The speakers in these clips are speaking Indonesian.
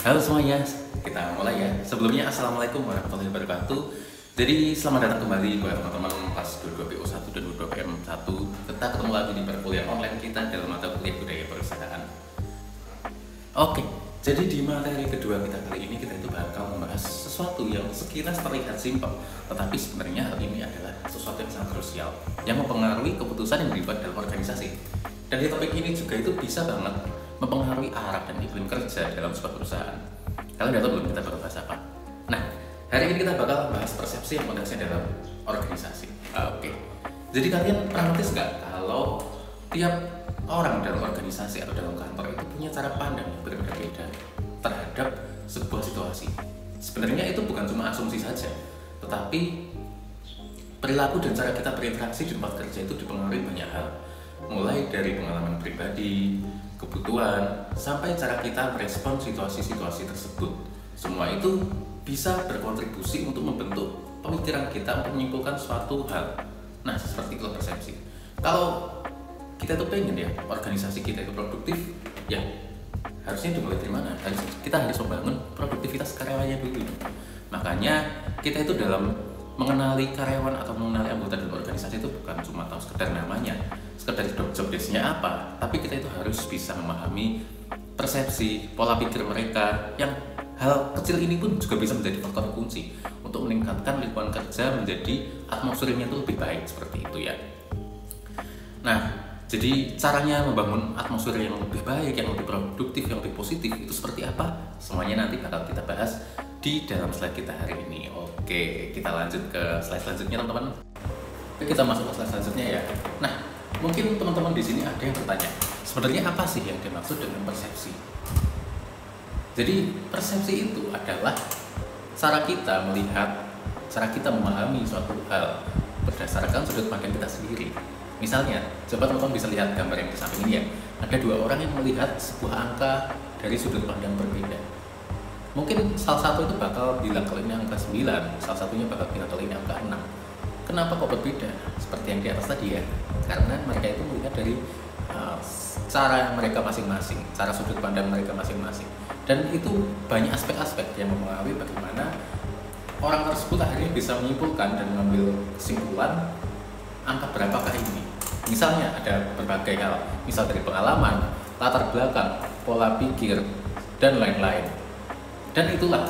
Halo semuanya, kita mulai ya. Sebelumnya Assalamualaikum warahmatullahi wabarakatuh. Jadi selamat datang kembali buat teman-teman kelas 22 PO1 dan 22 PM1. Kita ketemu lagi di perkuliahan online kita dalam mata kuliah budaya perusahaan. Oke, jadi di materi kedua kita kali ini kita itu bakal membahas sesuatu yang sekilas terlihat simpel, tetapi sebenarnya hal ini adalah sesuatu yang sangat krusial yang mempengaruhi keputusan yang dibuat dalam organisasi. Dan di topik ini juga itu bisa banget mempengaruhi arah dan iklim kerja dalam sebuah perusahaan. Kalian udah tahu belum kita bakal bahas apa? Nah, hari ini kita bakal bahas persepsi yang konteksnya dalam organisasi. Oke. Jadi kalian pernah notice nggak kalau tiap orang dalam organisasi atau dalam kantor itu punya cara pandang yang berbeda-beda terhadap sebuah situasi. Sebenarnya itu bukan cuma asumsi saja, tetapi perilaku dan cara kita berinteraksi di tempat kerja itu dipengaruhi banyak hal. Mulai dari pengalaman pribadi, kebutuhan, sampai cara kita merespon situasi-situasi tersebut. Semua itu bisa berkontribusi untuk membentuk pemikiran kita untuk menyimpulkan suatu hal. Nah, seperti itu persepsi. Kalau kita tuh pengen ya organisasi kita itu produktif, ya harusnya dimulai dari mana? Kita harus membangun produktivitas karyawannya dulu. Makanya kita itu dalam mengenali karyawan atau mengenali anggota dalam organisasi itu bukan cuma tahu sekedar namanya, sekedar job desk-nya apa, tapi kita itu harus bisa memahami persepsi, pola pikir mereka, yang hal kecil ini pun juga bisa menjadi faktor kunci untuk meningkatkan lingkungan kerja menjadi atmosfernya itu lebih baik, seperti itu ya. Nah, jadi caranya membangun atmosfer yang lebih baik, yang lebih produktif, yang lebih positif itu seperti apa? Semuanya nanti bakal kita bahas di dalam slide kita hari ini. Oke, kita lanjut ke slide selanjutnya teman-teman. Oke, kita masuk ke slide selanjutnya ya. Nah, mungkin teman-teman di sini ada yang bertanya, sebenarnya apa sih yang dimaksud dengan persepsi? Jadi persepsi itu adalah cara kita melihat, cara kita memahami suatu hal berdasarkan sudut pandang kita sendiri. Misalnya, coba teman-teman bisa lihat gambar yang di samping ini ya. Ada dua orang yang melihat sebuah angka dari sudut pandang berbeda. Mungkin salah satu itu bakal bilang kalau ini angka 9, salah satunya bakal bilang kalau ini angka 6. Kenapa kok berbeda? Seperti yang di atas tadi ya. Karena mereka itu melihat dari cara mereka masing-masing, cara sudut pandang mereka masing-masing. Dan itu banyak aspek-aspek yang mempengaruhi bagaimana orang tersebut akhirnya bisa menyimpulkan dan mengambil kesimpulan angka berapakah ini. Misalnya ada berbagai hal, misal dari pengalaman, latar belakang, pola pikir, dan lain-lain. Dan itulah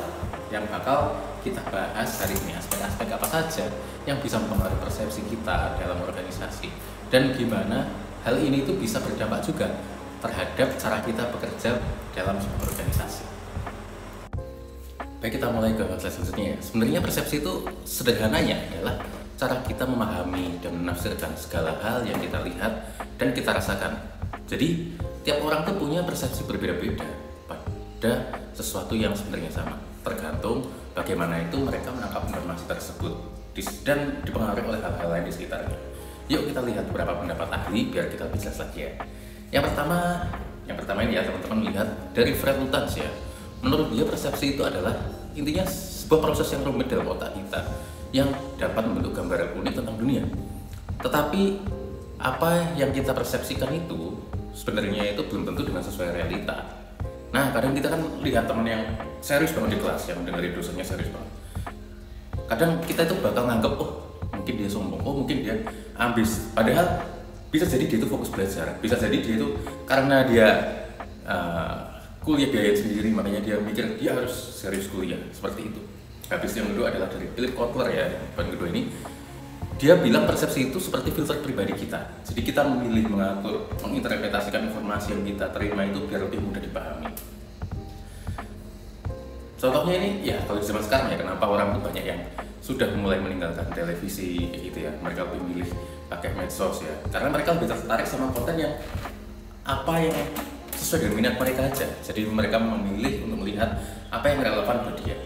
yang bakal kita bahas hari ini, aspek-aspek apa saja yang bisa mempengaruhi persepsi kita dalam organisasi dan gimana hal ini itu bisa berdampak juga terhadap cara kita bekerja dalam sebuah organisasi. Baik, kita mulai ke slide selanjutnya ya. Sebenarnya persepsi itu sederhananya adalah cara kita memahami dan menafsirkan segala hal yang kita lihat dan kita rasakan. Jadi tiap orang tuh punya persepsi berbeda-beda pada sesuatu yang sebenarnya sama, tergantung bagaimana itu mereka menangkap informasi tersebut dan dipengaruhi oleh hal-hal lain di sekitarnya. Yuk kita lihat beberapa pendapat ahli biar kita bisa lagi ya. Yang pertama ini ya teman-teman lihat dari Fred Lutanz ya. Menurut dia persepsi itu adalah intinya sebuah proses yang rumit dalam otak kita yang dapat membentuk gambaran unik tentang dunia. Tetapi apa yang kita persepsikan itu sebenarnya itu belum tentu dengan sesuai realita. Nah, kadang kita kan lihat teman yang serius banget di kelas, yang dengerin dosennya serius banget. Kadang kita itu bakal nganggep, oh mungkin dia sombong, oh mungkin dia ambis. Padahal bisa jadi dia itu fokus belajar, bisa jadi dia itu karena dia kuliah biaya sendiri, makanya dia mikir dia harus serius kuliah, seperti itu. Habis yang kedua adalah dari Philip Kotler ya, poin kedua ini. Dia bilang persepsi itu seperti filter pribadi kita. Jadi kita memilih, mengatur, menginterpretasikan informasi yang kita terima itu biar lebih mudah dipahami. Contohnya ini, ya kalau di zaman sekarang ya, kenapa orang tuh banyak yang sudah mulai meninggalkan televisi kayak gitu ya. Mereka lebih milih pakai medsos ya. Karena mereka lebih tertarik sama konten yang apa yang sesuai dengan minat mereka aja. Jadi mereka memilih untuk melihat apa yang relevan buat dia.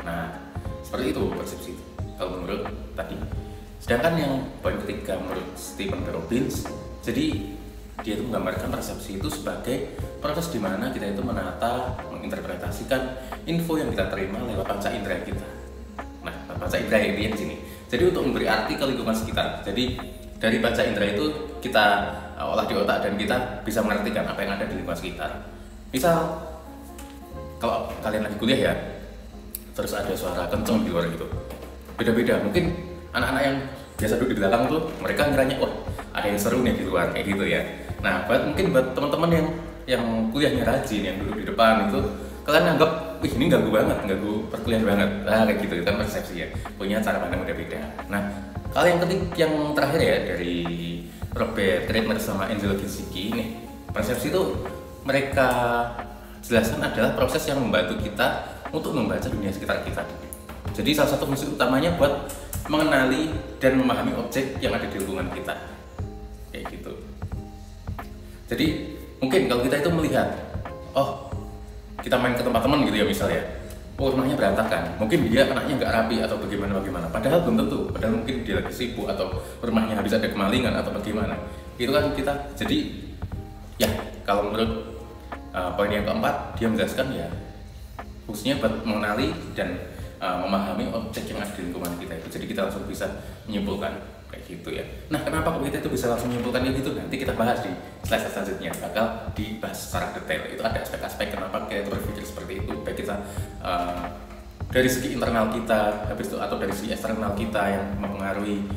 Nah, seperti itu persepsi itu, kalau menurut tadi. Sedangkan yang poin ketiga menurut Stephen Robbins, jadi dia itu menggambarkan persepsi itu sebagai proses di mana kita itu menata, menginterpretasikan info yang kita terima lewat panca indera kita. Nah, panca indera ini di sini. Jadi untuk memberi arti ke lingkungan sekitar. Jadi dari panca indera itu kita olah di otak dan kita bisa mengartikan apa yang ada di lingkungan sekitar. Misal kalau kalian lagi kuliah ya, terus ada suara kenceng di luar gitu, beda-beda. Mungkin anak-anak yang biasa duduk di belakang tuh mereka ngiranya wah ada yang seru nih di luar kayak gitu ya. Nah mungkin buat teman-teman yang kuliahnya rajin, yang duduk di depan itu, kalian anggap wih ini ganggu banget, ganggu perkuliahan banget, nah kayak gitu kan persepsi ya, punya cara pandang beda-beda. Nah kalau yang terakhir ya dari Robert Redner sama Angelo Ginzburg nih, persepsi itu mereka jelaskan adalah proses yang membantu kita untuk membaca dunia sekitar kita. Jadi salah satu fungsi utamanya buat mengenali dan memahami objek yang ada di lingkungan kita, kayak gitu. Jadi mungkin kalau kita itu melihat, oh kita main ke tempat teman gitu ya misalnya, oh rumahnya berantakan, mungkin dia anaknya nggak rapi atau bagaimana, padahal belum tentu, padahal mungkin dia lagi sibuk atau rumahnya habis ada kemalingan atau bagaimana. Itu kan kita, jadi ya kalau menurut poin yang keempat, dia menjelaskan ya fungsinya buat mengenali dan memahami objek yang ada di lingkungan kita itu. Jadi kita langsung bisa menyimpulkan kayak gitu ya. Nah kenapa kok kita itu bisa langsung menyimpulkan kayak gitu? Nanti kita bahas di slide selanjutnya, bakal dibahas secara detail. Itu ada aspek-aspek kenapa kita itu berpikir seperti itu, baik kita dari segi internal kita, habis itu atau dari segi eksternal kita yang mempengaruhi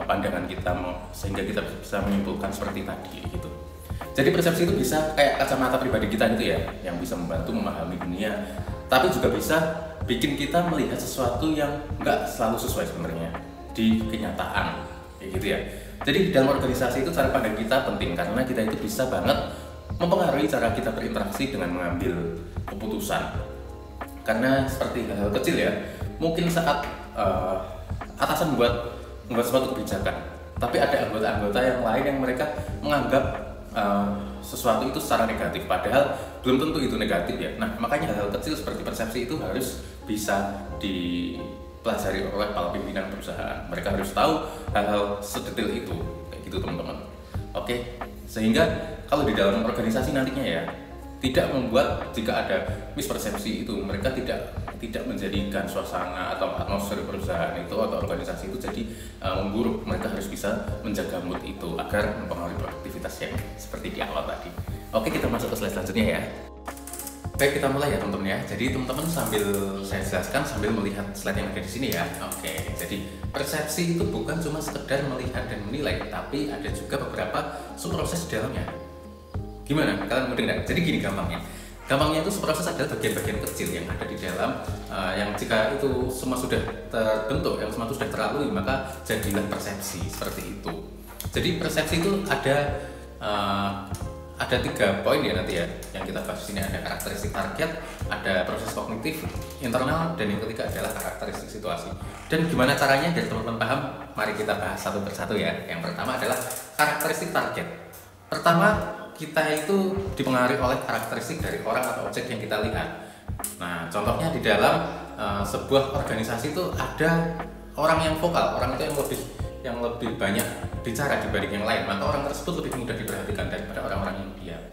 pandangan kita, sehingga kita bisa menyimpulkan seperti tadi gitu. Jadi persepsi itu bisa kayak kacamata pribadi kita gitu ya, yang bisa membantu memahami dunia, tapi juga bisa bikin kita melihat sesuatu yang nggak selalu sesuai sebenarnya di kenyataan, kayak gitu ya. Jadi di dalam organisasi itu cara pandang kita penting karena kita itu bisa banget mempengaruhi cara kita berinteraksi dengan mengambil keputusan. Karena seperti hal-hal kecil ya, mungkin saat atasan membuat suatu kebijakan, tapi ada anggota-anggota yang lain yang mereka menganggap sesuatu itu secara negatif, padahal belum tentu itu negatif ya. Nah makanya hal-hal kecil seperti persepsi itu harus bisa dipelajari oleh para pimpinan perusahaan. Mereka harus tahu hal-hal sedetail itu, kayak gitu teman-teman. Oke, sehingga kalau di dalam organisasi nantinya ya tidak membuat jika ada mispersepsi itu, mereka tidak menjadikan suasana atau atmosfer perusahaan itu atau organisasi itu jadi memburuk. Mereka harus bisa menjaga mood itu agar mempengaruhi produktivitas yang seperti di awal tadi. Oke, kita masuk ke slide selanjutnya ya. Baik, kita mulai ya teman-teman ya. Jadi teman-teman sambil saya jelaskan sambil melihat slide yang ada di sini ya. Oke, jadi persepsi itu bukan cuma sekedar melihat dan menilai, tapi ada juga beberapa subproses di dalamnya. Gimana? Kalian mau dengar? Jadi gini gampangnya itu subproses adalah bagian-bagian kecil yang ada di dalam yang jika itu semua sudah terbentuk, yang semua sudah terlalui, maka jadilah persepsi seperti itu. Jadi persepsi itu ada 3 poin ya nanti ya yang kita bahas di sini. Ada karakteristik target, ada proses kognitif internal, dan yang ketiga adalah karakteristik situasi. Dan gimana caranya biar teman-teman paham? Mari kita bahas satu persatu ya. Yang pertama adalah karakteristik target. Pertama, kita itu dipengaruhi oleh karakteristik dari orang atau objek yang kita lihat. Nah, contohnya di dalam sebuah organisasi itu ada orang yang vokal, orang itu yang lebih banyak bicara dibanding yang lain, maka orang tersebut lebih mudah diperhatikan daripada orang-orang yang diam.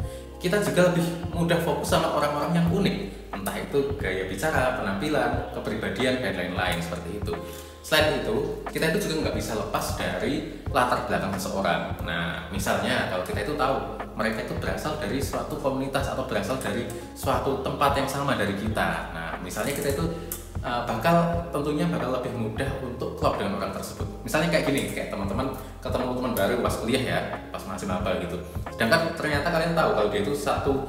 Kita juga lebih mudah fokus sama orang-orang yang unik, entah itu gaya bicara, penampilan, kepribadian, dan lain-lain seperti itu. Selain itu, kita itu juga nggak bisa lepas dari latar belakang seseorang. Nah, misalnya kalau kita itu tahu mereka itu berasal dari suatu komunitas atau berasal dari suatu tempat yang sama dari kita. Nah, misalnya kita itu tentunya bakal lebih mudah untuk klop dengan orang tersebut. Misalnya kayak gini, kayak teman-teman ketemu teman baru pas kuliah ya, pas masih maba gitu. Sedangkan ternyata kalian tahu kalau dia itu satu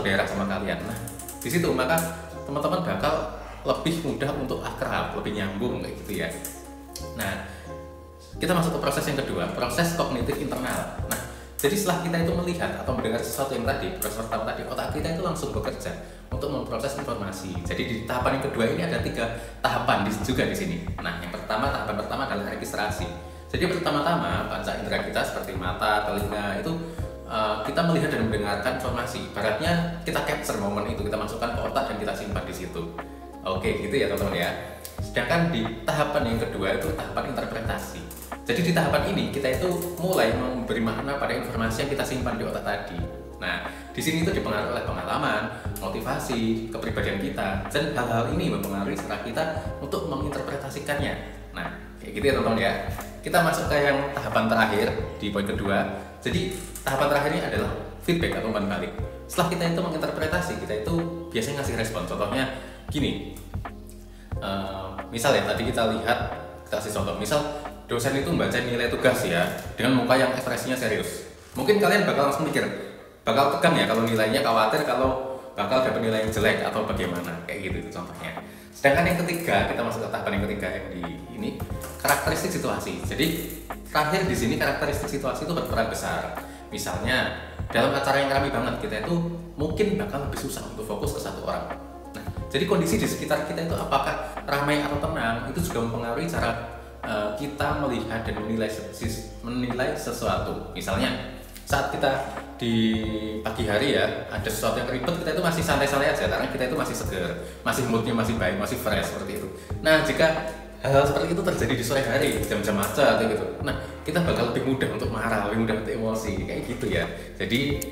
daerah sama kalian. Nah, di situ maka teman-teman bakal lebih mudah untuk akrab, lebih nyambung kayak gitu ya. Nah, kita masuk ke proses yang kedua, proses kognitif internal. Nah, jadi setelah kita itu melihat atau mendengar sesuatu yang tadi, proses pertama tadi, otak kita itu langsung bekerja untuk memproses informasi. Jadi di tahapan yang kedua ini ada 3 tahapan juga di sini. Nah, tahapan pertama adalah registrasi. Jadi pertama-tama panca indera kita seperti mata, telinga itu kita melihat dan mendengarkan informasi. Ibaratnya kita capture momen itu, kita masukkan ke otak dan kita simpan di situ. Oke, gitu ya teman-teman ya. Sedangkan di tahapan yang kedua itu tahapan interpretasi. Jadi di tahapan ini kita itu mulai memberi makna pada informasi yang kita simpan di otak tadi. Nah, di sini itu dipengaruhi oleh pengalaman, motivasi, kepribadian kita, dan hal-hal ini mempengaruhi cara kita untuk menginterpretasikannya. Nah, kayak gitu ya teman-teman ya. Kita masuk ke yang tahapan terakhir di poin kedua. Jadi tahapan terakhirnya adalah feedback atau umpan balik. setelah kita itu menginterpretasi, kita itu biasanya ngasih respon. Contohnya gini, misal ya tadi kita kasih contoh, misal dosen itu membaca nilai tugas ya dengan muka yang ekspresinya serius. Mungkin kalian bakal langsung mikir, bakal tegang ya kalau nilainya, khawatir kalau bakal dapat nilai yang jelek atau bagaimana, kayak gitu itu contohnya. Sedangkan yang ketiga, kita masuk ke tahapan yang ketiga yang di ini, karakteristik situasi. Jadi terakhir di sini karakteristik situasi itu berperan besar. Misalnya dalam acara yang ramai banget, kita itu mungkin bakal lebih susah untuk fokus ke satu orang. Nah, jadi kondisi di sekitar kita itu apakah ramai atau tenang, itu juga mempengaruhi cara kita melihat dan menilai sesuatu. Misalnya saat kita di pagi hari ya, ada sesuatu yang ribet, kita itu masih santai-santai aja karena kita itu masih seger, masih moodnya masih baik, masih fresh seperti itu. Nah, jika hal seperti itu terjadi di sore hari, jam-jam macet atau gitu, nah kita bakal lebih mudah untuk marah, lebih mudah untuk emosi, kayak gitu ya. Jadi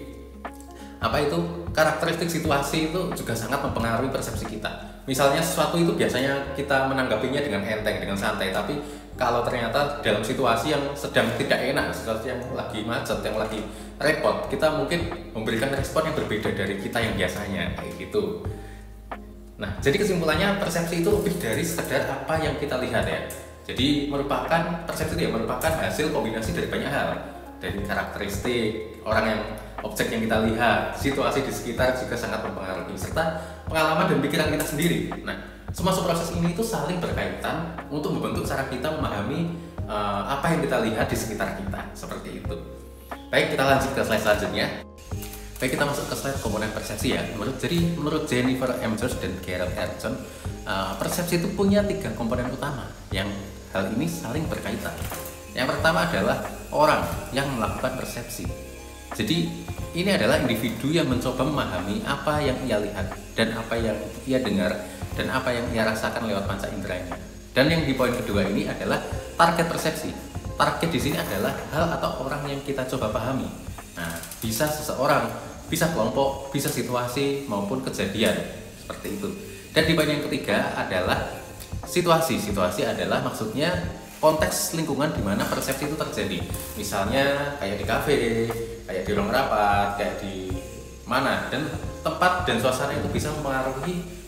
apa itu, karakteristik situasi itu juga sangat mempengaruhi persepsi kita. Misalnya sesuatu itu biasanya kita menanggapinya dengan enteng, dengan santai, tapi kalau ternyata dalam situasi yang sedang tidak enak, situasi yang lagi macet, yang lagi repot, kita mungkin memberikan respon yang berbeda dari kita yang biasanya, kayak gitu. Nah, jadi kesimpulannya persepsi itu lebih dari sekedar apa yang kita lihat ya. Jadi persepsi itu ya merupakan hasil kombinasi dari banyak hal, dari karakteristik orang yang objek yang kita lihat, situasi di sekitar juga sangat mempengaruhi, serta pengalaman dan pikiran kita sendiri. Nah, semua proses ini itu saling berkaitan untuk membentuk cara kita memahami apa yang kita lihat di sekitar kita, seperti itu. Baik, kita lanjut ke slide selanjutnya. Baik, kita masuk ke slide komponen persepsi ya. Menurut Jennifer M. George dan Carol R. John, persepsi itu punya 3 komponen utama yang hal ini saling berkaitan. Yang pertama adalah orang yang melakukan persepsi. Jadi ini adalah individu yang mencoba memahami apa yang ia lihat dan apa yang ia dengar dan apa yang ia rasakan lewat panca inderanya. Dan yang di poin kedua ini adalah target persepsi. Target di sini adalah hal atau orang yang kita coba pahami. Nah, bisa seseorang, bisa kelompok, bisa situasi maupun kejadian, seperti itu. Dan di poin yang ketiga adalah situasi. Situasi adalah maksudnya konteks lingkungan di mana persepsi itu terjadi. Misalnya kayak di kafe, kayak di ruang rapat, kayak di mana, dan tempat dan suasana itu bisa mempengaruhi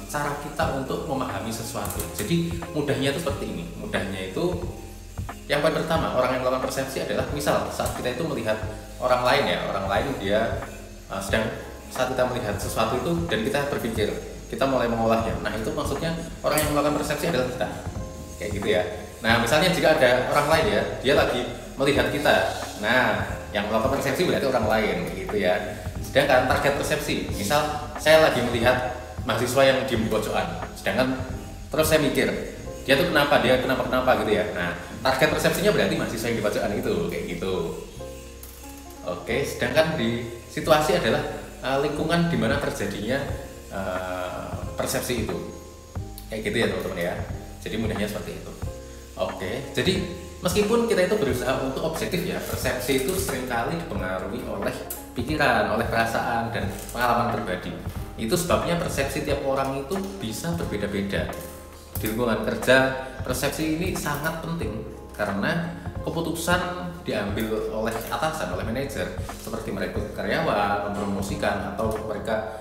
cara kita untuk memahami sesuatu. Jadi mudahnya itu seperti ini. Mudahnya itu yang poin pertama, orang yang melakukan persepsi adalah misal saat kita itu melihat orang lain ya, orang lain dia saat kita melihat sesuatu itu dan kita berpikir, kita mulai mengolahnya. Nah, itu maksudnya orang yang melakukan persepsi adalah kita. Kayak gitu ya. Nah, misalnya jika ada orang lain ya, dia lagi melihat kita. Nah, yang melakukan persepsi berarti orang lain, gitu ya. Sedangkan target persepsi, misal saya lagi melihat mahasiswa yang diem pojokan, sedangkan terus saya mikir, dia kenapa gitu ya. Nah, target persepsinya berarti mahasiswa yang di pojokan itu, kayak gitu. Oke, sedangkan di situasi adalah lingkungan di mana terjadinya persepsi itu. Kayak gitu ya teman-teman ya. Jadi mudahnya seperti itu. Oke, jadi meskipun kita itu berusaha untuk objektif ya, persepsi itu seringkali dipengaruhi oleh pikiran, oleh perasaan dan pengalaman pribadi. Itu sebabnya persepsi tiap orang itu bisa berbeda-beda. Di lingkungan kerja, persepsi ini sangat penting karena keputusan diambil oleh atasan, oleh manajer, seperti merekrut karyawan, mempromosikan, atau mereka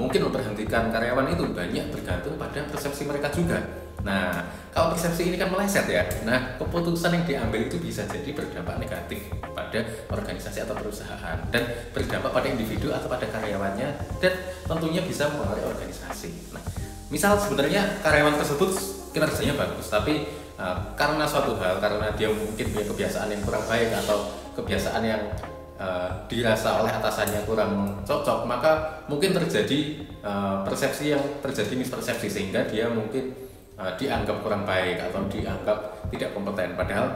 mungkin memberhentikan karyawan itu banyak bergantung pada persepsi mereka juga. Nah, kalau persepsi ini kan meleset ya, nah keputusan yang diambil itu bisa jadi berdampak negatif pada organisasi atau perusahaan dan berdampak pada individu atau pada karyawannya dan tentunya bisa mempengaruhi organisasi. Nah, misal sebenarnya karyawan tersebut kinerjanya bagus, tapi karena suatu hal, karena dia mungkin punya kebiasaan yang kurang baik atau kebiasaan yang dirasa oleh atasannya kurang cocok, maka mungkin terjadi persepsi yang terjadi mispersepsi sehingga dia mungkin dianggap kurang baik atau dianggap tidak kompeten, padahal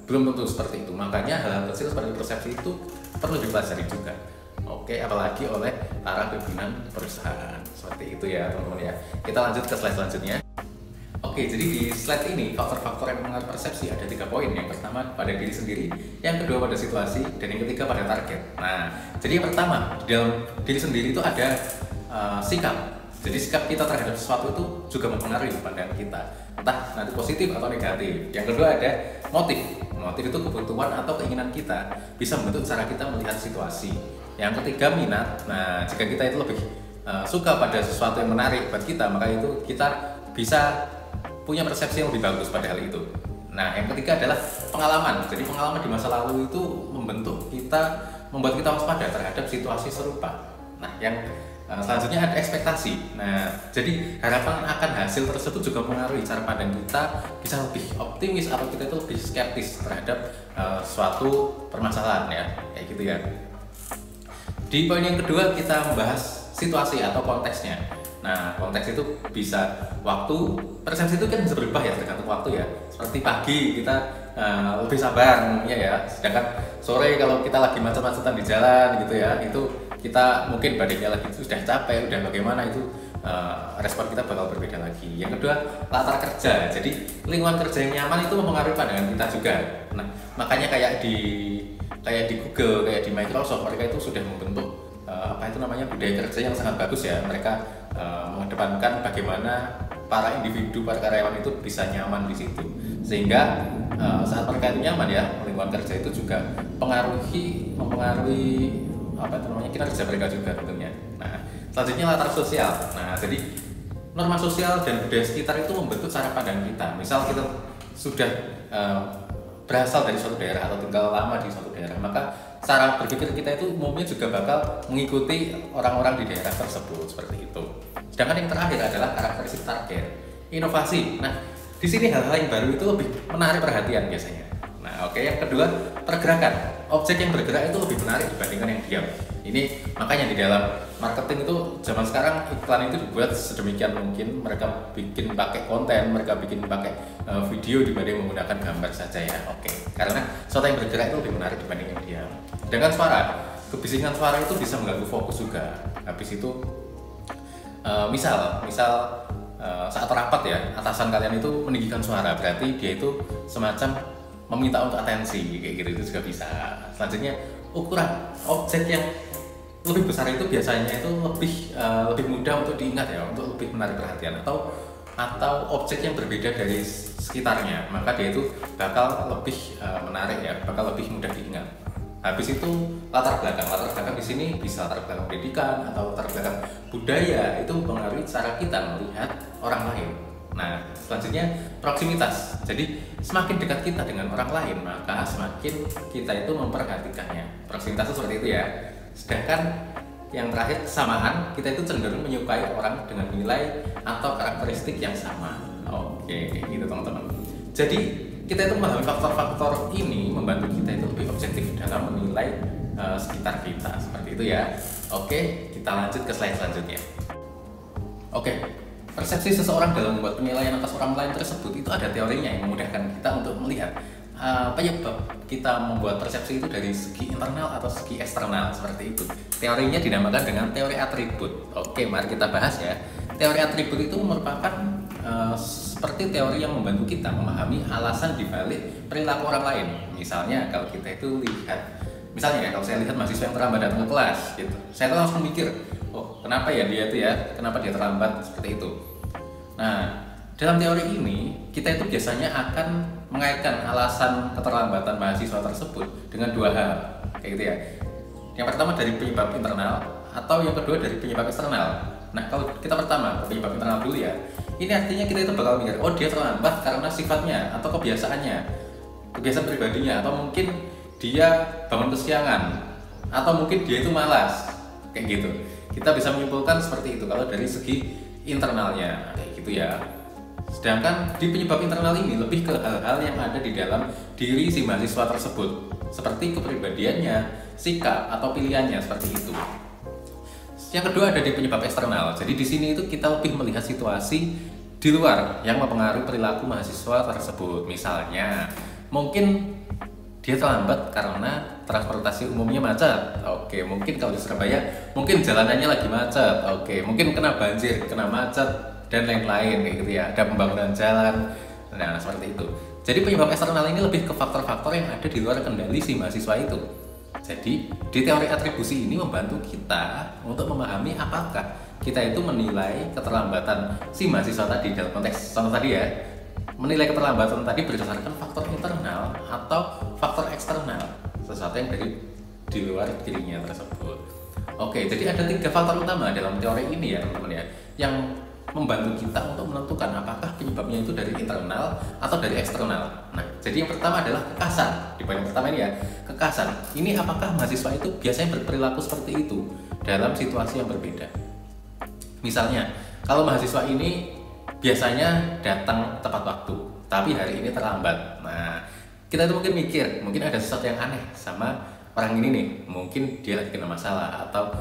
belum tentu seperti itu. Makanya hal-hal kecil seperti persepsi itu perlu dipelajari juga. Oke, apalagi oleh para pimpinan perusahaan. Seperti itu ya teman-teman ya. Kita lanjut ke slide selanjutnya. Oke, jadi di slide ini faktor-faktor yang mempengaruhi persepsi ada 3 poin. Yang pertama pada diri sendiri, yang kedua pada situasi, dan yang ketiga pada target. Nah, jadi yang pertama di dalam diri sendiri itu ada sikap. Jadi sikap kita terhadap sesuatu itu juga mempengaruhi pandangan kita, entah nanti positif atau negatif. Yang kedua ada motif. Motif itu kebutuhan atau keinginan kita bisa membentuk cara kita melihat situasi. Yang ketiga, minat. Nah, jika kita itu lebih suka pada sesuatu yang menarik buat kita, maka itu kita bisa punya persepsi yang lebih bagus pada hal itu. Nah, yang ketiga adalah pengalaman. Jadi pengalaman di masa lalu itu membentuk kita, membuat kita waspada terhadap situasi serupa. Nah, yang selanjutnya ada ekspektasi. Nah, jadi harapan akan hasil tersebut juga mempengaruhi cara pandang kita, bisa lebih optimis atau kita itu lebih skeptis terhadap suatu permasalahan ya, kayak gitu ya. Di poin yang kedua kita membahas situasi atau konteksnya. Nah, konteks itu bisa waktu, persepsi itu kan bisa berubah ya tergantung waktu ya. Seperti pagi kita lebih sabar ya, sedangkan sore kalau kita lagi macet-macetan di jalan gitu ya, itu kita mungkin badannya lagi sudah capek, udah bagaimana itu respon kita bakal berbeda lagi. Yang kedua, latar kerja. Jadi lingkungan kerja yang nyaman itu mempengaruhi pandangan kita juga. Nah, makanya kayak di Google, kayak di Microsoft, mereka itu sudah membentuk budaya kerja yang sangat bagus ya. Mereka mengedepankan bagaimana para individu, para karyawan itu bisa nyaman di situ. Sehingga saat mereka itu nyaman ya, lingkungan kerja itu juga mempengaruhi kinerja mereka juga tentunya. Nah, selanjutnya latar sosial. Nah, jadi norma sosial dan budaya sekitar itu membentuk cara pandang kita. Misal kita sudah berasal dari suatu daerah atau tinggal lama di suatu daerah, maka cara berpikir kita itu umumnya juga bakal mengikuti orang-orang di daerah tersebut seperti itu. Sedangkan yang terakhir adalah karakteristik target, inovasi. Nah, di sini hal-hal yang baru itu lebih menarik perhatian biasanya. Nah, oke, yang kedua, pergerakan. Objek yang bergerak itu lebih menarik dibandingkan yang diam. Ini makanya di dalam marketing itu zaman sekarang iklan itu dibuat sedemikian mungkin, mereka bikin pakai konten, mereka bikin pakai video dibanding menggunakan gambar saja ya. Oke, karena sesuatu yang bergerak itu lebih menarik dibanding yang diam. Dengan suara, kebisingan suara itu bisa mengganggu fokus juga. Habis itu misal saat rapat ya, atasan kalian itu meninggikan suara, berarti dia itu semacam meminta untuk atensi, kayak gitu, itu juga bisa. Selanjutnya, ukuran objek yang lebih besar itu biasanya itu lebih mudah untuk diingat ya, untuk lebih menarik perhatian, atau objek yang berbeda dari sekitarnya, maka dia itu bakal lebih menarik ya, bakal lebih mudah diingat. Habis itu latar belakang di sini bisa latar belakang pendidikan atau latar belakang budaya, itu mempengaruhi cara kita melihat orang lain. Nah, selanjutnya proximitas. Jadi semakin dekat kita dengan orang lain, maka semakin kita itu memperhatikannya. Proximitas itu seperti itu ya. Sedangkan yang terakhir, kesamaan. Kita itu cenderung menyukai orang dengan nilai atau karakteristik yang sama. Oke, gitu teman-teman. Jadi kita itu memahami faktor-faktor ini membantu kita itu lebih objektif dalam menilai sekitar kita. Seperti itu ya. Oke, kita lanjut ke slide selanjutnya. Oke. Persepsi seseorang dalam membuat penilaian atas orang lain tersebut itu ada teorinya yang memudahkan kita untuk melihat penyebab kita membuat persepsi itu dari segi internal atau segi eksternal, seperti itu. Teorinya dinamakan dengan teori atribut. Oke, mari kita bahas ya. Teori atribut itu merupakan seperti teori yang membantu kita memahami alasan dibalik perilaku orang lain. Misalnya kalau kita itu kalau saya lihat mahasiswa yang terlambat datang ke kelas gitu, saya tuh langsung mikir, oh kenapa ya dia kenapa dia terlambat, seperti itu. Nah, dalam teori ini kita itu biasanya akan mengaitkan alasan keterlambatan mahasiswa tersebut dengan dua hal, kayak gitu ya. Yang pertama dari penyebab internal, atau yang kedua dari penyebab eksternal. Nah, kalau kita pertama penyebab internal dulu ya, ini artinya kita itu bakal mikir, oh dia terlambat karena sifatnya atau kebiasaan pribadinya, atau mungkin dia bangun kesiangan, atau mungkin dia itu malas, kayak gitu. Kita bisa menyimpulkan seperti itu kalau dari segi internalnya, kayak gitu ya. Sedangkan di penyebab internal ini lebih ke hal-hal yang ada di dalam diri si mahasiswa tersebut, seperti kepribadiannya, sikap atau pilihannya, seperti itu. Yang kedua ada di penyebab eksternal. Jadi di sini itu kita lebih melihat situasi di luar yang mempengaruhi perilaku mahasiswa tersebut. Misalnya, mungkin dia terlambat karena transportasi umumnya macet. Oke, mungkin kalau di Surabaya mungkin jalanannya lagi macet. Oke, mungkin kena banjir, kena macet dan lain-lain kayak gitu ya. Ada pembangunan jalan. Nah, seperti itu. Jadi penyebab eksternal ini lebih ke faktor-faktor yang ada di luar kendali si mahasiswa itu. Jadi di teori atribusi ini membantu kita untuk memahami apakah kita itu menilai keterlambatan si mahasiswa tadi dalam konteks contoh tadi ya. Menilai keterlambatan tadi berdasarkan faktor internal atau faktor eksternal, sesuatu yang dari di luar dirinya tersebut. Oke, jadi ada 3 faktor utama dalam teori ini ya teman-teman ya, yang membantu kita untuk menentukan apakah penyebabnya itu dari internal atau dari eksternal. Nah, jadi yang pertama adalah kekasan. Di poin yang pertama ini ya, kekasan. Ini apakah mahasiswa itu biasanya berperilaku seperti itu dalam situasi yang berbeda. Misalnya, kalau mahasiswa ini biasanya datang tepat waktu, tapi hari ini terlambat. Nah, kita itu mungkin mikir, mungkin ada sesuatu yang aneh sama orang ini nih. Mungkin dia lagi kena masalah, atau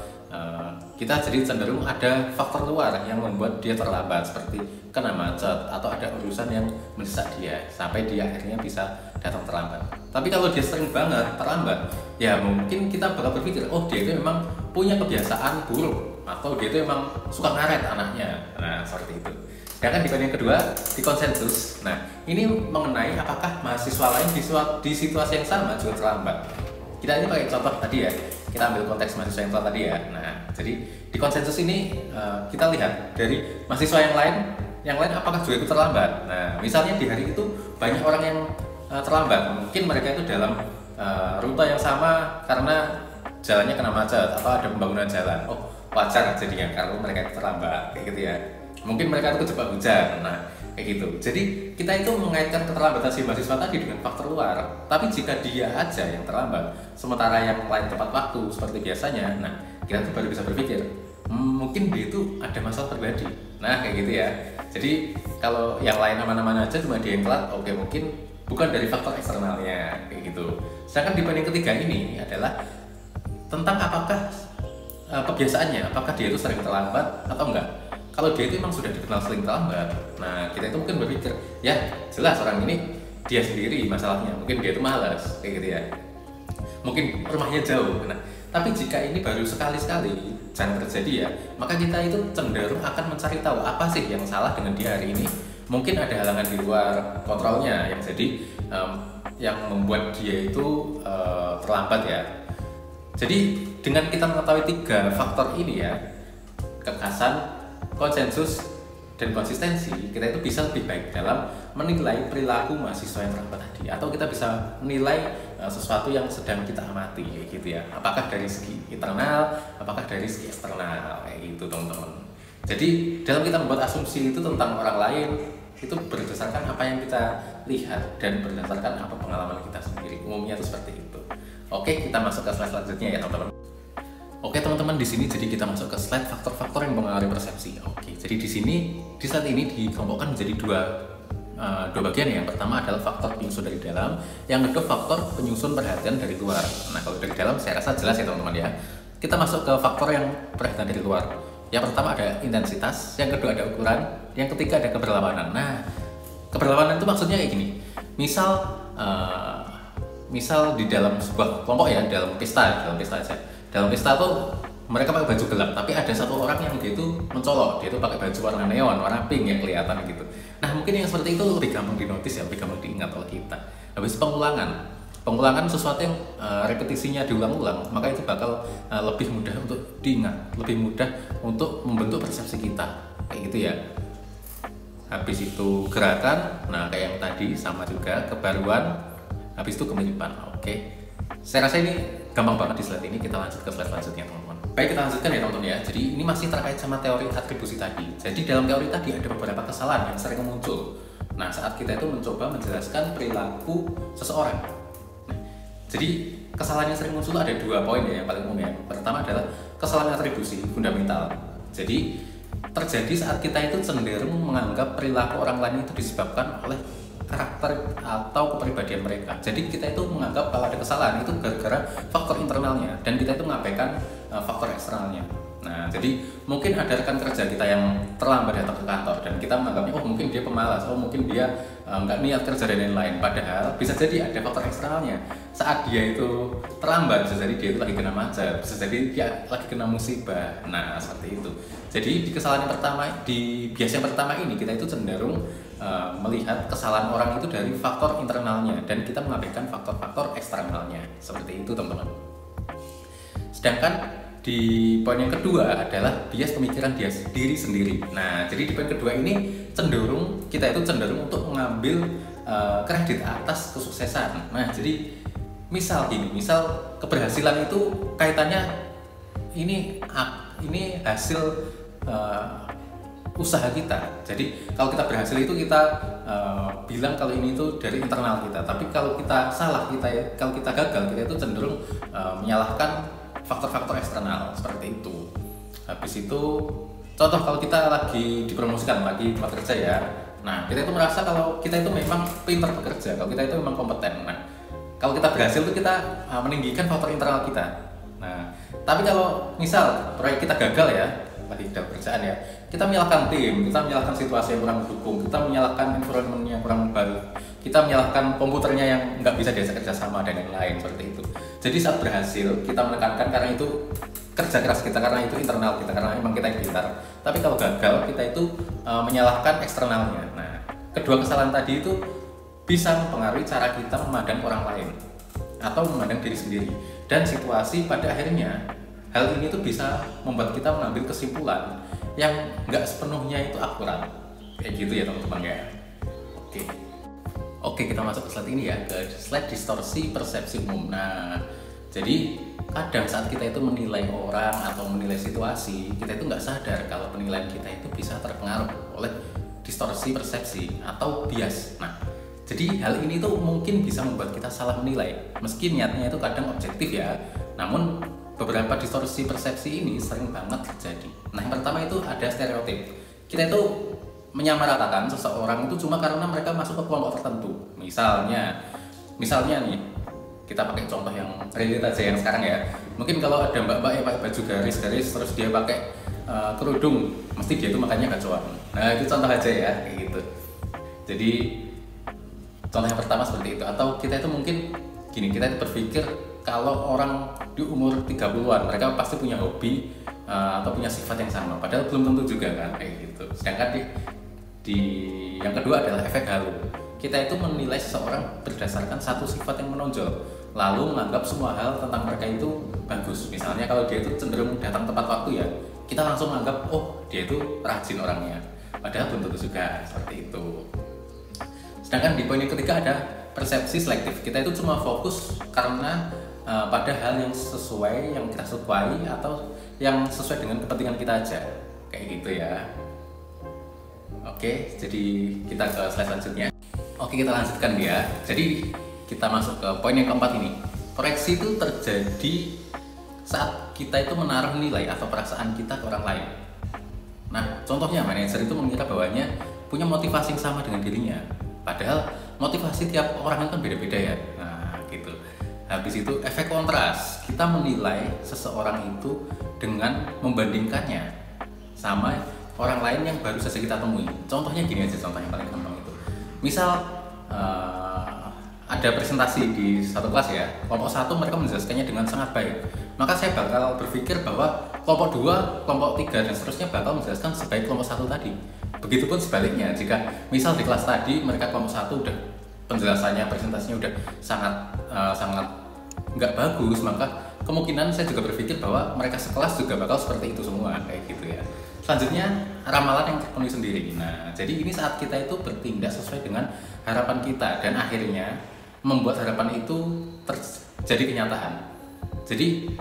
kita jadi cenderung ada faktor luar yang membuat dia terlambat, seperti kena macet atau ada urusan yang mendesak dia sampai dia akhirnya bisa datang terlambat. Tapi kalau dia sering banget terlambat, ya mungkin kita bakal berpikir, oh dia itu memang punya kebiasaan buruk, atau dia itu memang suka ngaret anaknya. Nah, seperti itu. Sedangkan di poin yang kedua, di konsensus. Nah, ini mengenai apakah mahasiswa lain di situasi yang sama juga terlambat. Kita ini pakai contoh tadi ya, kita ambil konteks mahasiswa yang telat tadi ya. Nah, jadi di konsensus ini kita lihat dari mahasiswa yang lain apakah juga ikut terlambat. Nah, misalnya di hari itu banyak orang yang terlambat, mungkin mereka itu dalam rute yang sama karena jalannya kena macet atau ada pembangunan jalan. Oh, wajar jadinya kalau mereka itu terlambat, kayak gitu ya. Mungkin mereka itu kejebak hujan. Nah, kayak gitu. Jadi kita itu mengaitkan keterlambatan si mahasiswa tadi dengan faktor luar. Tapi jika dia aja yang terlambat, sementara yang lain tepat waktu seperti biasanya, nah kita tuh baru bisa berpikir, mungkin dia itu ada masalah pribadi. Nah, kayak gitu ya. Jadi kalau yang lain aman-aman aja, cuma dia yang telat, oke, mungkin bukan dari faktor eksternalnya, kayak gitu. Sedangkan di poin yang ketiga ini adalah tentang apakah kebiasaannya, apakah dia itu sering terlambat atau enggak. Kalau dia itu memang sudah dikenal sering terlambat, nah kita itu mungkin berpikir, ya jelas orang ini dia sendiri masalahnya, mungkin dia itu malas, kayak gitu ya. Mungkin rumahnya jauh. Nah, tapi jika ini baru sekali-sekali jarang terjadi ya, maka kita itu cenderung akan mencari tahu apa sih yang salah dengan dia hari ini. Mungkin ada halangan di luar kontrolnya yang jadi yang membuat dia itu terlambat ya. Jadi dengan kita mengetahui 3 faktor ini ya, kekasan, konsensus, dan konsistensi, kita itu bisa lebih baik dalam menilai perilaku mahasiswa yang terlambat tadi, atau kita bisa menilai sesuatu yang sedang kita amati, gitu ya. Apakah dari segi internal, apakah dari segi eksternal, kayak gitu teman-teman. Jadi dalam kita membuat asumsi itu tentang orang lain, itu berdasarkan apa yang kita lihat dan berdasarkan apa pengalaman kita sendiri. Umumnya itu seperti itu. Oke, kita masuk ke slide selanjutnya ya teman-teman. Oke teman-teman, di sini jadi kita masuk ke slide faktor-faktor yang mempengaruhi persepsi. Oke, jadi di sini di slide ini dikelompokkan menjadi dua bagian ya. Yang pertama adalah faktor penyusun dari dalam, yang kedua faktor penyusun perhatian dari luar. Nah, kalau dari dalam saya rasa jelas ya teman-teman ya. Kita masuk ke faktor yang perhatian dari luar. Yang pertama ada intensitas, yang kedua ada ukuran, yang ketiga ada keberlawanan. Nah, keberlawanan itu maksudnya kayak gini. Misal di dalam sebuah kelompok ya, dalam pesta aja. Dalam pesta tuh mereka pakai baju gelap, tapi ada satu orang yang dia itu mencolok, dia itu pakai baju warna neon, warna pink yang kelihatan gitu. Nah, mungkin yang seperti itu lebih gampang dinotis ya, lebih gampang diingat oleh kita. Habis pengulangan sesuatu yang repetisinya diulang-ulang, maka itu bakal lebih mudah untuk diingat, lebih mudah untuk membentuk persepsi kita, kayak gitu ya. Habis itu gerakan, nah kayak yang tadi sama juga kebaruan, habis itu kemiripan. Oke. Saya rasa ini gampang banget di slide ini, kita lanjut ke slide selanjutnya teman-teman. Baik, kita lanjutkan ya teman-teman ya. Jadi ini masih terkait sama teori atribusi tadi. Jadi dalam teori tadi ada beberapa kesalahan yang sering muncul. Nah, saat kita itu mencoba menjelaskan perilaku seseorang. Nah, jadi kesalahan yang sering muncul ada 2 poin ya yang paling umum ya. Pertama adalah kesalahan atribusi fundamental. Jadi terjadi saat kita itu cenderung menganggap perilaku orang lain itu disebabkan oleh karakter atau kepribadian mereka. Jadi kita itu menganggap kalau ada kesalahan itu gara-gara faktor internalnya, dan kita itu mengabaikan faktor eksternalnya. Nah, jadi mungkin ada rekan kerja kita yang terlambat datang ke kantor dan kita menganggapnya, oh mungkin dia pemalas, oh mungkin dia nggak niat kerja dan lain-lain. Padahal bisa jadi ada faktor eksternalnya. Saat dia itu terlambat, bisa jadi dia itu lagi kena macet, bisa jadi dia lagi kena musibah. Nah, seperti itu. Jadi di kesalahan yang pertama, di bias yang pertama ini kita itu cenderung melihat kesalahan orang itu dari faktor internalnya dan kita mengabaikan faktor-faktor eksternalnya. Seperti itu teman-teman. Sedangkan di poin yang kedua adalah bias pemikiran diri sendiri. Nah, jadi di poin kedua ini kita itu cenderung untuk mengambil kredit atas kesuksesan. Nah, jadi Misal gini, misal keberhasilan itu kaitannya ini hasil usaha kita. Jadi kalau kita berhasil itu kita bilang kalau ini itu dari internal kita. Tapi kalau kita salah, kalau kita gagal, kita itu cenderung menyalahkan faktor-faktor eksternal seperti itu. Habis itu contoh kalau kita lagi dipromosikan, lagi tempat kerja ya. Nah, kita itu merasa kalau kita itu memang pintar bekerja, kalau kita itu memang kompeten. Nah, kalau kita berhasil itu kita meninggikan faktor internal kita. Nah, tapi kalau misal proyek kita gagal ya, lagi dalam pekerjaan ya, kita menyalahkan tim, kita menyalahkan situasi yang kurang mendukung, kita menyalahkan environment yang kurang baik, kita menyalahkan komputernya yang nggak bisa diajak kerjasama dan lain-lain seperti itu. Jadi saat berhasil kita menekankan karena itu kerja keras kita, karena itu internal kita, karena memang kita yang pintar. Tapi kalau gagal kita itu menyalahkan eksternalnya. Nah, kedua kesalahan tadi itu bisa mempengaruhi cara kita memandang orang lain atau memandang diri sendiri dan situasi. Pada akhirnya hal ini tuh bisa membuat kita mengambil kesimpulan yang nggak sepenuhnya itu akurat, kayak gitu ya teman-teman ya. Oke, kita masuk ke slide ini ya, ke slide distorsi persepsi umum. Nah, jadi kadang saat kita itu menilai orang atau menilai situasi, kita itu nggak sadar kalau penilaian kita itu bisa terpengaruh oleh distorsi persepsi atau bias. Nah, jadi hal ini tuh mungkin bisa membuat kita salah menilai, meski niatnya itu kadang objektif ya. Namun beberapa distorsi persepsi ini sering banget terjadi. Nah, yang pertama itu ada stereotip. Kita itu menyamaratakan seseorang itu cuma karena mereka masuk ke kelompok tertentu. Misalnya nih, kita pakai contoh yang relate aja yang sekarang ya. Mungkin kalau ada mbak-mbak yang pakai baju garis-garis terus dia pakai kerudung, mesti dia itu makannya gacoan. Nah, itu contoh aja ya, kayak gitu. Jadi contoh yang pertama seperti itu. Atau kita itu mungkin gini, kita itu berpikir kalau orang di umur 30-an mereka pasti punya hobi atau punya sifat yang sama, padahal belum tentu juga kan, kayak gitu. Sedangkan di yang kedua adalah efek halo. Kita itu menilai seseorang berdasarkan satu sifat yang menonjol, lalu menganggap semua hal tentang mereka itu bagus. Misalnya kalau dia itu cenderung datang tepat waktu ya, kita langsung menganggap oh dia itu rajin orangnya, padahal belum tentu juga seperti itu. Sedangkan di poin yang ketiga ada persepsi selektif. Kita itu cuma fokus karena pada hal yang sesuai, yang kita sukai atau yang sesuai dengan kepentingan kita aja, kayak gitu ya. Oke, jadi kita ke slide selanjutnya. Oke, kita lanjutkan ya. Jadi kita masuk ke poin yang keempat ini. Koreksi itu terjadi saat kita itu menaruh nilai atau perasaan kita ke orang lain. Nah, contohnya manajer itu mengira bahwanya punya motivasi yang sama dengan dirinya, padahal motivasi tiap orang kan beda-beda ya. Nah, gitu. Habis itu efek kontras, kita menilai seseorang itu dengan membandingkannya sama orang lain yang baru saja kita temui. Contohnya gini aja, contoh yang paling gampang itu. Misal ada presentasi di satu kelas ya, kelompok 1 mereka menjelaskannya dengan sangat baik. Maka saya bakal berpikir bahwa kelompok 2, kelompok 3 dan seterusnya bakal menjelaskan sebaik kelompok 1 tadi. Begitupun sebaliknya, jika misal di kelas tadi mereka kelompok 1 udah penjelasannya, presentasinya udah sangat nggak bagus, maka kemungkinan saya juga berpikir bahwa mereka sekelas juga bakal seperti itu semua, kayak gitu ya. Selanjutnya, ramalan yang terpenuhi sendiri. Nah, jadi ini saat kita itu bertindak sesuai dengan harapan kita dan akhirnya membuat harapan itu terjadi kenyataan. Jadi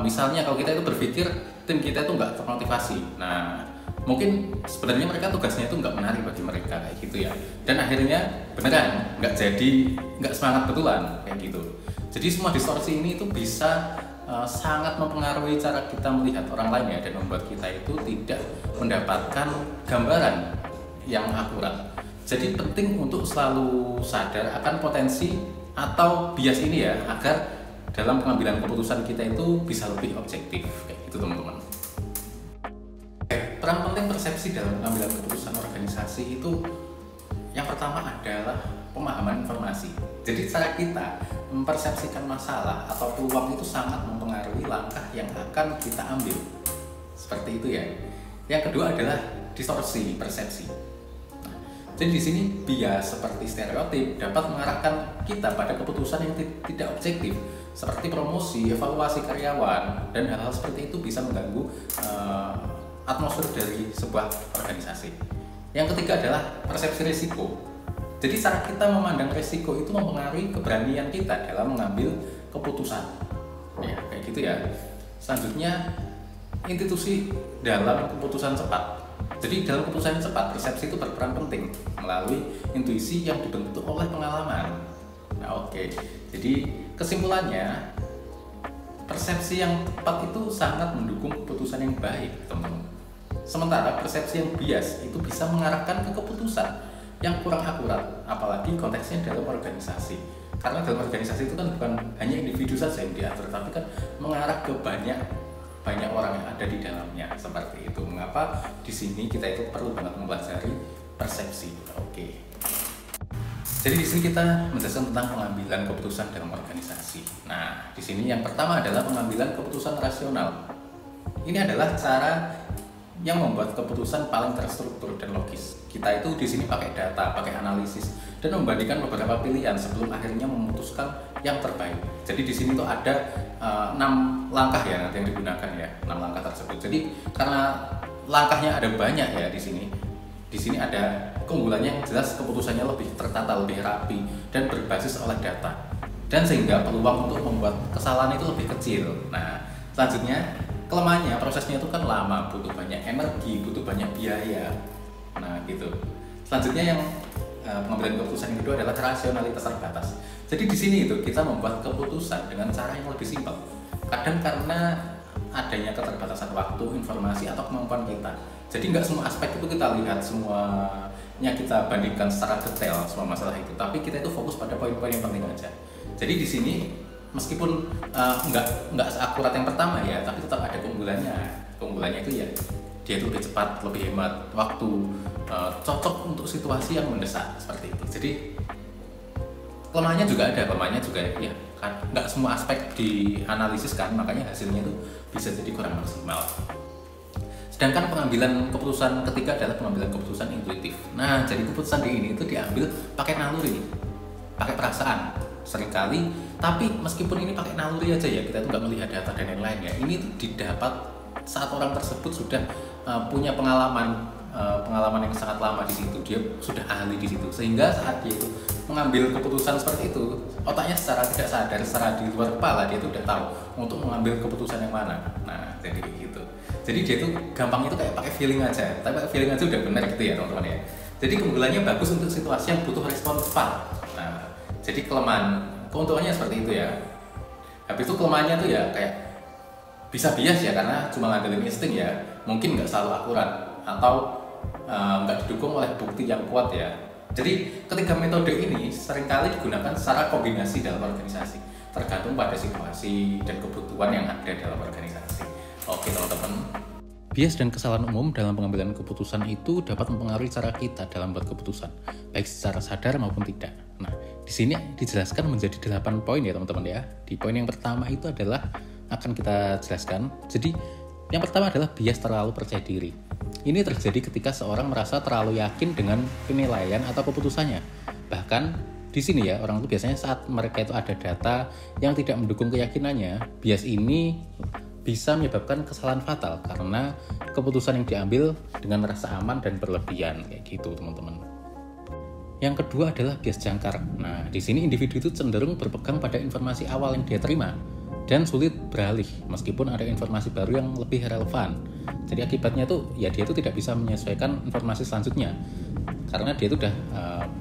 misalnya kalau kita itu berpikir tim kita itu nggak termotivasi, nah mungkin sebenarnya mereka tugasnya itu nggak menarik bagi mereka, kayak gitu ya. Dan akhirnya beneran nggak semangat betulan, kayak gitu. Jadi semua distorsi ini itu bisa sangat mempengaruhi cara kita melihat orang lain ya, dan membuat kita itu tidak mendapatkan gambaran yang akurat. Jadi penting untuk selalu sadar akan potensi atau bias ini ya, agar dalam pengambilan keputusan kita itu bisa lebih objektif, kayak gitu teman-teman. Peran penting persepsi dalam pengambilan keputusan organisasi itu yang pertama adalah pemahaman informasi. Jadi cara kita mempersepsikan masalah atau peluang itu sangat mempengaruhi langkah yang akan kita ambil. Seperti itu ya. Yang kedua adalah distorsi persepsi. Nah, jadi di sini bias seperti stereotip dapat mengarahkan kita pada keputusan yang tidak objektif, seperti promosi, evaluasi karyawan, dan hal-hal seperti itu bisa mengganggu atmosfer dari sebuah organisasi. Yang ketiga adalah persepsi risiko. Jadi cara kita memandang resiko itu mempengaruhi keberanian kita dalam mengambil keputusan. Ya, kayak gitu ya. Selanjutnya, institusi dalam keputusan cepat. Jadi dalam keputusan cepat, persepsi itu berperan penting melalui intuisi yang dibentuk oleh pengalaman. Nah, oke. Jadi kesimpulannya, persepsi yang tepat itu sangat mendukung keputusan yang baik, teman-teman. Sementara persepsi yang bias itu bisa mengarahkan ke keputusan yang kurang akurat, apalagi konteksnya dalam organisasi. Karena dalam organisasi itu kan bukan hanya individu saja yang diatur, tapi kan mengarah ke banyak orang yang ada di dalamnya, seperti itu. Mengapa di sini kita itu perlu banget mempelajari persepsi. Oke. Jadi di sini kita menjelaskan tentang pengambilan keputusan dalam organisasi. Nah, di sini yang pertama adalah pengambilan keputusan rasional. Ini adalah cara yang membuat keputusan paling terstruktur dan logis. Kita itu di sini pakai data, pakai analisis, dan membandingkan beberapa pilihan sebelum akhirnya memutuskan yang terbaik. Jadi di sini tuh ada 6 langkah ya nanti yang digunakan ya, 6 langkah tersebut. Jadi karena langkahnya ada banyak ya di sini. Di sini ada keunggulannya yang jelas, keputusannya lebih tertata, lebih rapi, dan berbasis oleh data. Dan sehingga peluang untuk membuat kesalahan itu lebih kecil. Nah, selanjutnya kelemahannya, prosesnya itu kan lama, butuh banyak energi, butuh banyak biaya. Nah, gitu. Selanjutnya yang pengambilan keputusan yang kedua adalah rasionalitas terbatas. Jadi di sini itu kita membuat keputusan dengan cara yang lebih simpel. Kadang karena adanya keterbatasan waktu, informasi, atau kemampuan kita. Jadi nggak semua aspek itu kita lihat, semuanya kita bandingkan secara detail semua masalah itu. Tapi kita itu fokus pada poin-poin yang penting aja. Jadi di sini meskipun nggak seakurat yang pertama ya, tapi tetap ada keunggulannya. Keunggulannya itu ya dia itu lebih cepat, lebih hemat waktu, cocok untuk situasi yang mendesak seperti itu. Jadi kelemahannya juga ada, ya kan nggak semua aspek dianalisis kan, makanya hasilnya itu bisa jadi kurang maksimal. Sedangkan pengambilan keputusan ketiga adalah pengambilan keputusan intuitif. Nah, jadi keputusan di ini itu diambil pakai naluri, pakai perasaan seringkali. Tapi meskipun ini pakai naluri aja ya, kita tuh nggak melihat data dan lain-lain ya. Ini tuh didapat saat orang tersebut sudah punya pengalaman yang sangat lama di situ, dia sudah ahli di situ, sehingga saat dia itu mengambil keputusan seperti itu, otaknya secara tidak sadar, secara di luar kepala dia itu udah tahu untuk mengambil keputusan yang mana. Nah, jadi gitu. Jadi dia tuh gampang itu kayak pakai feeling aja, tapi pakai feeling aja udah benar gitu ya teman-teman ya. Jadi keunggulannya bagus untuk situasi yang butuh respon cepat. Nah, jadi keuntungannya seperti itu ya. Habis itu kelemahannya tuh ya kayak bisa bias ya, karena cuma ngandelin insting ya, mungkin nggak selalu akurat atau nggak didukung oleh bukti yang kuat ya. Jadi ketiga metode ini seringkali digunakan secara kombinasi dalam organisasi, tergantung pada situasi dan kebutuhan yang ada dalam organisasi. Oke teman-teman. Bias dan kesalahan umum dalam pengambilan keputusan itu dapat mempengaruhi cara kita dalam membuat keputusan, baik secara sadar maupun tidak. Nah, di sini dijelaskan menjadi 8 poin ya teman-teman ya. Di poin yang pertama itu adalah akan kita jelaskan. Jadi yang pertama adalah bias terlalu percaya diri. Ini terjadi ketika seorang merasa terlalu yakin dengan penilaian atau keputusannya. Bahkan di sini ya, orang itu biasanya saat mereka itu ada data yang tidak mendukung keyakinannya, bias ini bisa menyebabkan kesalahan fatal karena keputusan yang diambil dengan rasa aman dan berlebihan kayak gitu teman-teman. Yang kedua adalah bias jangkar. Nah, di sini individu itu cenderung berpegang pada informasi awal yang dia terima dan sulit beralih meskipun ada informasi baru yang lebih relevan. Jadi akibatnya tuh ya dia itu tidak bisa menyesuaikan informasi selanjutnya karena dia itu udah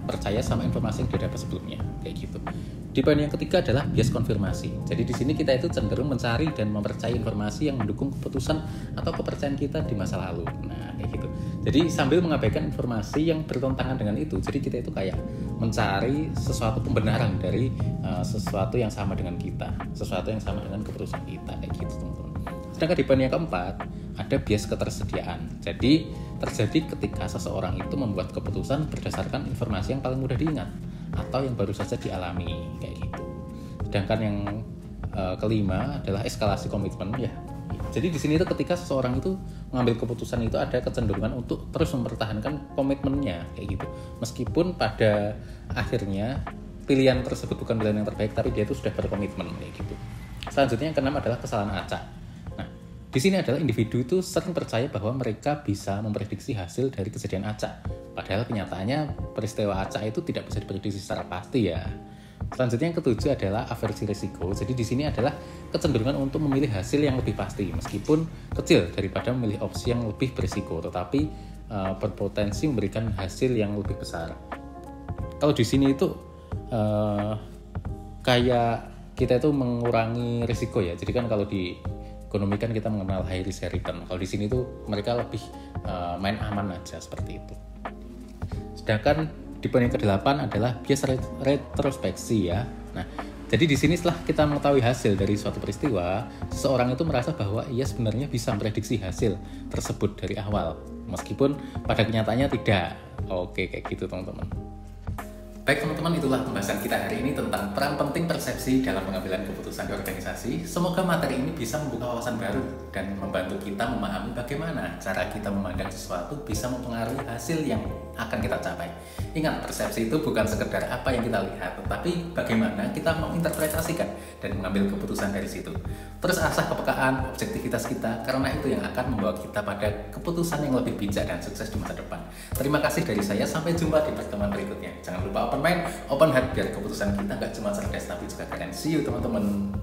percaya sama informasi yang dia dapat sebelumnya kayak gitu. Di poin yang ketiga adalah bias konfirmasi. Jadi di sini kita itu cenderung mencari dan mempercayai informasi yang mendukung keputusan atau kepercayaan kita di masa lalu. Nah, kayak gitu. Jadi sambil mengabaikan informasi yang bertentangan dengan itu. Jadi kita itu kayak mencari sesuatu pembenaran dari sesuatu yang sama dengan kita, sesuatu yang sama dengan keputusan kita kayak gitu, teman-teman. Sedangkan di poin yang keempat ada bias ketersediaan. Jadi terjadi ketika seseorang itu membuat keputusan berdasarkan informasi yang paling mudah diingat atau yang baru saja dialami kayak gitu. Sedangkan yang kelima adalah eskalasi komitmen ya. Jadi di sini itu ketika seseorang itu mengambil keputusan itu ada kecenderungan untuk terus mempertahankan komitmennya kayak gitu. Meskipun pada akhirnya pilihan tersebut bukan pilihan yang terbaik, tapi dia itu sudah berkomitmen kayak gitu. Selanjutnya yang keenam adalah kesalahan acak. Nah, Di sini adalah individu itu sering percaya bahwa mereka bisa memprediksi hasil dari kejadian acak. Padahal kenyataannya peristiwa acak itu tidak bisa diprediksi secara pasti ya. Selanjutnya yang ketujuh adalah aversi risiko. Jadi di sini adalah kecenderungan untuk memilih hasil yang lebih pasti meskipun kecil daripada memilih opsi yang lebih berisiko, tetapi berpotensi memberikan hasil yang lebih besar. Kalau di sini itu kayak kita itu mengurangi risiko ya. Jadi kan kalau di ekonomi kan kita mengenal high risk high return. Kalau di sini tuh mereka lebih main aman aja seperti itu. Sedangkan di poin yang ke-8 adalah bias retrospeksi ya. Nah, jadi di sini setelah kita mengetahui hasil dari suatu peristiwa, seseorang itu merasa bahwa ia sebenarnya bisa memprediksi hasil tersebut dari awal, meskipun pada kenyataannya tidak. Oke, kayak gitu teman-teman. Baik teman-teman, itulah pembahasan kita hari ini tentang peran penting persepsi dalam pengambilan keputusan di organisasi. Semoga materi ini bisa membuka wawasan baru dan membantu kita memahami bagaimana cara kita memandang sesuatu bisa mempengaruhi hasil yang akan kita capai. Ingat, persepsi itu bukan sekedar apa yang kita lihat, tetapi bagaimana kita menginterpretasikan dan mengambil keputusan dari situ. Terus asah kepekaan, objektivitas kita, karena itu yang akan membawa kita pada keputusan yang lebih bijak dan sukses di masa depan. Terima kasih dari saya, sampai jumpa di pertemuan berikutnya. Jangan lupa open mind, open heart, biar keputusan kita nggak cuma cerdas tapi juga keren. See you teman-teman.